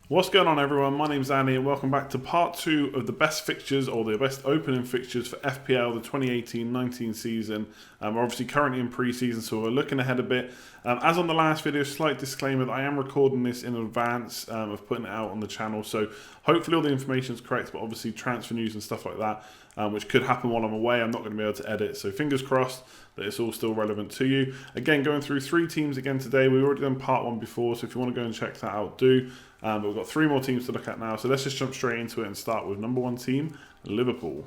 What's going on, everyone? My name's Andy and welcome back to part 2 of the best fixtures, or the best opening fixtures for FPL, the 2018-19 season. We're obviously currently in pre-season, so we're looking ahead a bit. As on the last video, slight disclaimer that I am recording this in advance of putting it out on the channel, so hopefully all the information is correct, but obviously transfer news and stuff like that, which could happen while I'm away, I'm not going to be able to edit, so fingers crossed that it's all still relevant to you. Again, going through 3 teams again today. We've already done part 1 before, so if you want to go and check that out, do. But we've got 3 more teams to look at now, so let's just jump straight into it and start with number 1 team, Liverpool.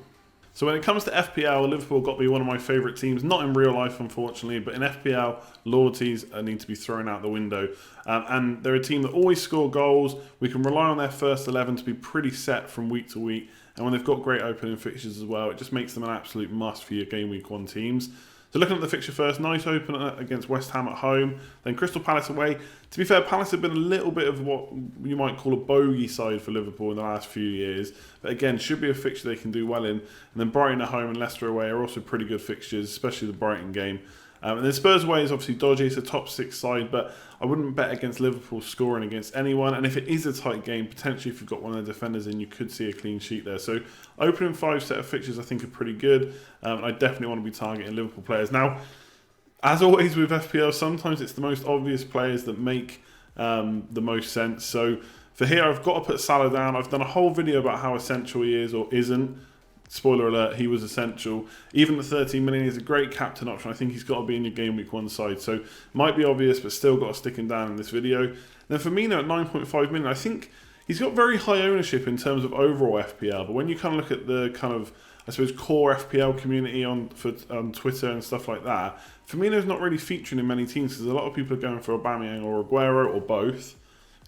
So when it comes to FPL, Liverpool got to be one of my favourite teams, not in real life unfortunately, but in FPL, loyalties need to be thrown out the window. And they're a team that always score goals. We can rely on their first 11 to be pretty set from week to week, and when they've got great opening fixtures as well, it just makes them an absolute must for your game week 1 teams. So looking at the fixture first, nice opener against West Ham at home, then Crystal Palace away. To be fair, Palace have been a little bit of what you might call a bogey side for Liverpool in the last few years. But again, should be a fixture they can do well in. And then Brighton at home and Leicester away are also pretty good fixtures, especially the Brighton game. And then Spurs away is obviously dodgy. It's a top 6 side, but I wouldn't bet against Liverpool scoring against anyone. And if it is a tight game, potentially if you've got one of the defenders in, you could see a clean sheet there. So opening 5 set of fixtures I think are pretty good. I definitely want to be targeting Liverpool players. Now, as always with FPL, sometimes it's the most obvious players that make the most sense. So for here, I've got to put Salah down. I've done a whole video about how essential he is or isn't. Spoiler alert, he was essential. Even the 13 million is a great captain option. I think he's got to be in your game week 1 side. So might be obvious, but still got to stick him down in this video. Then Firmino at 9.5 million, I think he's got very high ownership in terms of overall FPL. But when you kind of look at the kind of, I suppose, core FPL community on Twitter and stuff like that, Firmino's not really featuring in many teams because a lot of people are going for Aubameyang or Aguero or both.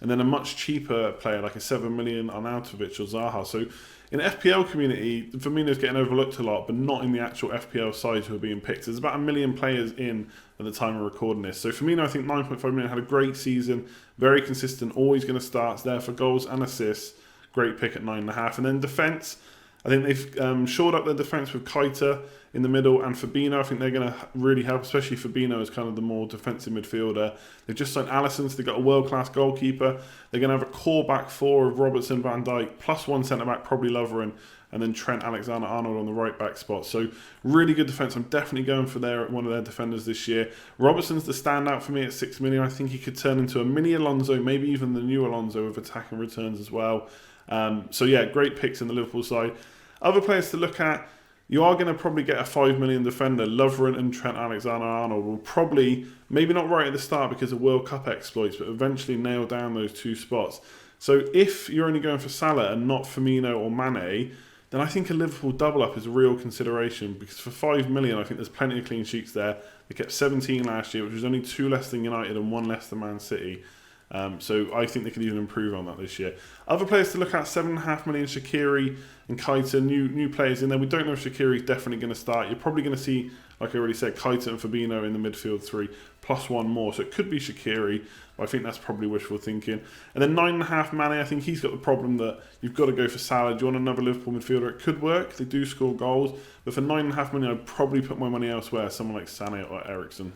And then a much cheaper player like a 7 million Arnautovic or Zaha. So in the FPL community, Firmino's getting overlooked a lot, but not in the actual FPL sides who are being picked. There's about 1 million players in at the time of recording this. So Firmino, I think 9.5 million, had a great season, very consistent, always going to start, there for goals and assists. Great pick at 9.5. And then defence, I think they've shored up their defence with Keita in the middle and Fabinho. I think they're going to really help, especially Fabinho as kind of the more defensive midfielder. They've just signed Alisson, so they've got a world-class goalkeeper. They're going to have a core back 4 of Robertson, Van Dijk, plus 1 centre-back, probably Lovren, and then Trent Alexander-Arnold on the right-back spot. So really good defence. I'm definitely going for one of their defenders this year. Robertson's the standout for me at 6 million. I think he could turn into a mini Alonso, maybe even the new Alonso with attacking returns as well. So yeah, great picks in the Liverpool side. Other players to look at, you are going to probably get a 5 million defender. Lovren and Trent Alexander-Arnold will probably, maybe not right at the start because of World Cup exploits, but eventually nail down those 2 spots. So if you're only going for Salah and not Firmino or Mane, then I think a Liverpool double up is a real consideration because for 5 million, I think there's plenty of clean sheets there. They kept 17 last year, which was only 2 less than United and 1 less than Man City. So I think they could even improve on that this year. Other players to look at, 7.5 million, Shaqiri and Keita, new players in there. We don't know if Shaqiri is definitely going to start. You're probably going to see, like I already said, Keita and Fabinho in the midfield 3, plus 1 more. So it could be Shaqiri, but I think that's probably wishful thinking. And then 9.5 Mane, I think he's got the problem that you've got to go for Salah. Do you want another Liverpool midfielder? It could work. They do score goals. But for 9.5 million, I'd probably put my money elsewhere, someone like Sané or Eriksen.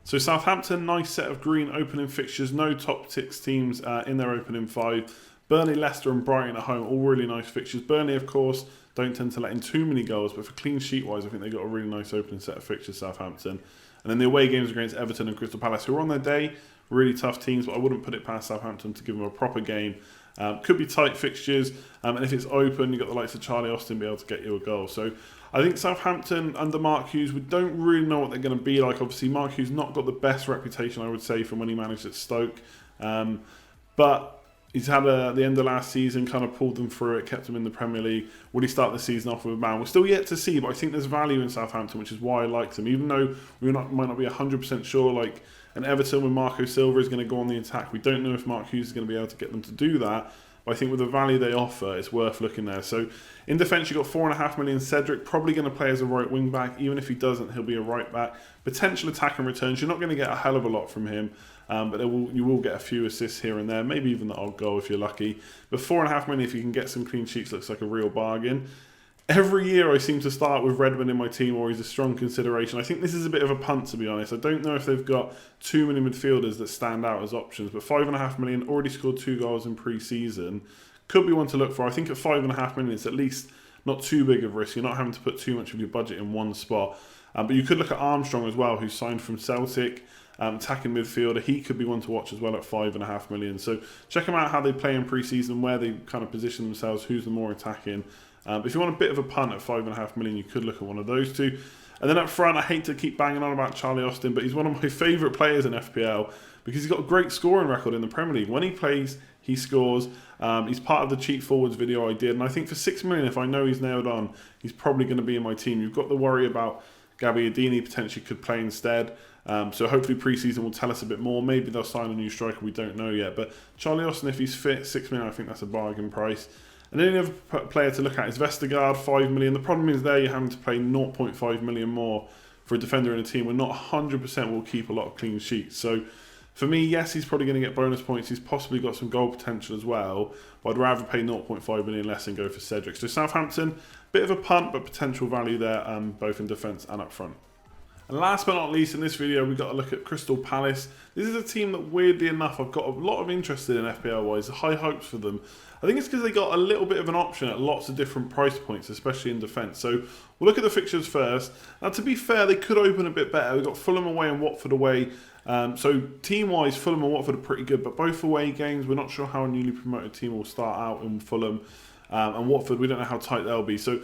So Southampton, nice set of green opening fixtures. No top 6 teams in their opening 5. Burnley, Leicester and Brighton at home, all really nice fixtures. Burnley, of course, don't tend to let in too many goals, but for clean sheet-wise, I think they've got a really nice opening set of fixtures, Southampton. And then the away games against Everton and Crystal Palace, who are on their day, really tough teams, but I wouldn't put it past Southampton to give them a proper game. Could be tight fixtures, and if it's open, you've got the likes of Charlie Austin be able to get you a goal. So I think Southampton under Mark Hughes, we don't really know what they're going to be like. Obviously, Mark Hughes not got the best reputation, I would say, from when he managed at Stoke. But he's had the end of last season, kind of pulled them through it, kept them in the Premier League. Will he start the season off with a man? We're still yet to see, but I think there's value in Southampton, which is why I like them. Even though we might not be 100% sure, like an Everton with Marco Silva is going to go on the attack. We don't know if Mark Hughes is going to be able to get them to do that. But I think with the value they offer, it's worth looking there. So in defence, you've got 4.5 million. Cedric, probably going to play as a right wing back. Even if he doesn't, he'll be a right back. Potential attack and returns. You're not going to get a hell of a lot from him. But you will get a few assists here and there. Maybe even the odd goal if you're lucky. But 4.5 million, if you can get some clean sheets, looks like a real bargain. Every year I seem to start with Redmond in my team, or he's a strong consideration. I think this is a bit of a punt, to be honest. I don't know if they've got too many midfielders that stand out as options, but 5.5 million, already scored 2 goals in pre-season. Could be one to look for. I think at 5.5 million, it's at least not too big of a risk. You're not having to put too much of your budget in one spot. But you could look at Armstrong as well, who's signed from Celtic. Attacking midfielder, he could be one to watch as well at 5.5 million. So check them out, how they play in pre-season, where they kind of position themselves, who's the more attacking. If you want a bit of a punt at 5.5 million, you could look at one of those two. And then up front, I hate to keep banging on about Charlie Austin, but he's one of my favourite players in FPL because he's got a great scoring record in the Premier League. When he plays, he scores. He's part of the cheat forwards video I did, and I think for 6 million, if I know he's nailed on, he's probably going to be in my team. You've got the worry about Gabbiadini potentially could play instead. So hopefully pre-season will tell us a bit more. Maybe they'll sign a new striker, we don't know yet. But Charlie Austin, if he's fit, 6 million, I think that's a bargain price. And then the other player to look at is Vestergaard, 5 million. The problem is there you're having to pay 0.5 million more for a defender in a team. We're not 100% will keep a lot of clean sheets. So for me, yes, he's probably going to get bonus points. He's possibly got some goal potential as well. But I'd rather pay 0.5 million less and go for Cedric. So Southampton, bit of a punt, but potential value there, both in defence and up front. And last but not least, in this video, we've got to look at Crystal Palace. This is a team that, weirdly enough, I've got a lot of interest in FPL-wise, high hopes for them. I think it's because they got a little bit of an option at lots of different price points, especially in defence. So we'll look at the fixtures first. Now, to be fair, they could open a bit better. We've got Fulham away and Watford away. So team-wise, Fulham and Watford are pretty good, but both away games, we're not sure how a newly promoted team will start out in Fulham. And Watford, we don't know how tight they'll be. So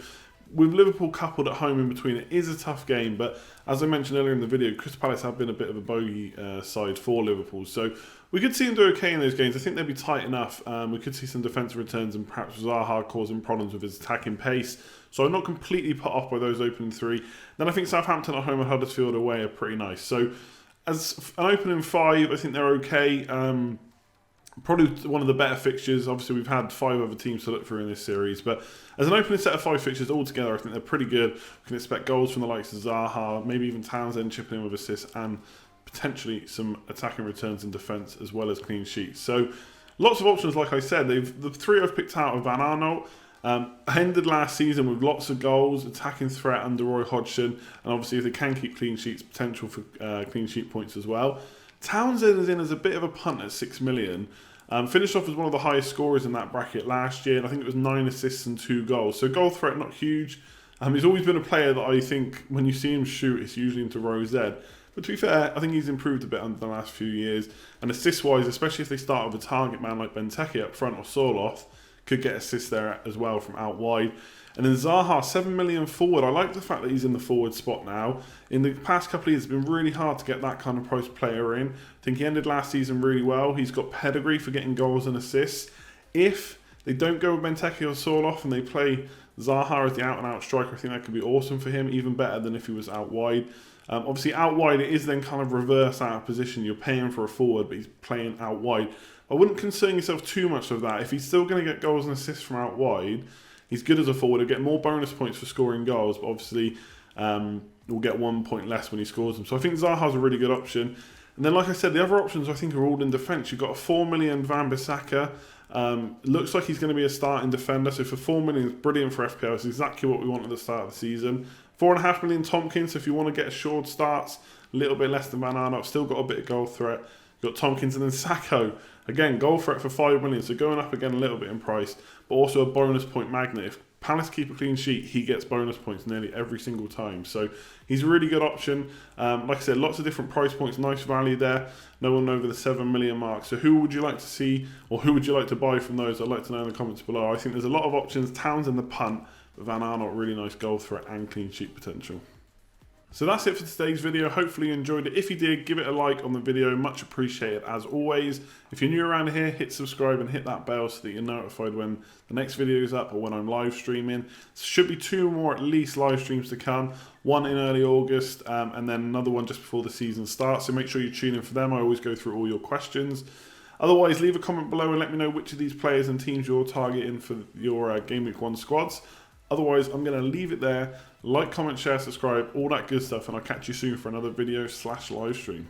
with Liverpool coupled at home in between, it is a tough game, but as I mentioned earlier in the video, Crystal Palace have been a bit of a bogey side for Liverpool, so we could see them do okay in those games. I think they'd be tight enough. We could see some defensive returns and perhaps Zaha causing problems with his attacking pace, so I'm not completely put off by those opening three. Then I think Southampton at home and Huddersfield away are pretty nice. So as an opening 5, I think they're okay. Probably one of the better fixtures. Obviously, we've had 5 other teams to look through in this series, but as an opening set of 5 fixtures altogether, I think they're pretty good. We can expect goals from the likes of Zaha, maybe even Townsend chipping in with assists, and potentially some attacking returns in defence as well as clean sheets. So lots of options, like I said. The 3 I've picked out of Van Arnold. Ended last season with lots of goals, attacking threat under Roy Hodgson, and obviously if they can keep clean sheets, potential for clean sheet points as well. Townsend is in as a bit of a punt at 6 million. Finished off as one of the highest scorers in that bracket last year, and I think it was 9 assists and 2 goals. So goal threat, not huge. He's always been a player that I think when you see him shoot, it's usually into row Z. But to be fair, I think he's improved a bit under the last few years. And assist-wise, especially if they start with a target man like Benteke up front or Sorloth, could get assists there as well from out wide. And then Zaha, 7 million forward. I like the fact that he's in the forward spot now. In the past couple of years, it's been really hard to get that kind of price player in. I think he ended last season really well. He's got pedigree for getting goals and assists. If they don't go with Benteke or Sorloth and they play Zaha as the out-and-out striker, I think that could be awesome for him, even better than if he was out wide. Obviously, out wide, it is then kind of reverse out of position. You're paying for a forward, but he's playing out wide. I wouldn't concern yourself too much of that. If he's still going to get goals and assists from out wide, he's good as a forward. He'll get more bonus points for scoring goals, but obviously will get 1 point less when he scores them. So I think Zaha's a really good option. And then, like I said, the other options I think are all in defence. You've got a 4 million Van Bissaka. Looks like he's going to be a starting defender. So for 4 million, it's brilliant for FPL. It's exactly what we want at the start of the season. 4.5 million Tompkins. So if you want to get assured starts, a little bit less than Van Arnold, still got a bit of goal threat. You've got Tompkins, and then Sacco. Again, goal threat for 5 million, so going up again a little bit in price, but also a bonus point magnet. If Palace keep a clean sheet, he gets bonus points nearly every single time. So he's a really good option. Like I said, lots of different price points, nice value there. No one over the 7 million mark. So who would you like to see, or who would you like to buy from those? I'd like to know in the comments below. I think there's a lot of options. Townsend the punt, but Van Arnold, really nice goal threat and clean sheet potential. So that's it for today's video. Hopefully you enjoyed it. If you did, give it a like on the video. Much appreciated as always. If you're new around here, hit subscribe and hit that bell so that you're notified when the next video is up or when I'm live streaming. There should be 2 more at least live streams to come. One in early August and then another one just before the season starts. So make sure you tune in for them. I always go through all your questions. Otherwise, leave a comment below and let me know which of these players and teams you're targeting for your Game Week 1 squads. Otherwise, I'm going to leave it there. Like, comment, share, subscribe, all that good stuff, and I'll catch you soon for another video / live stream.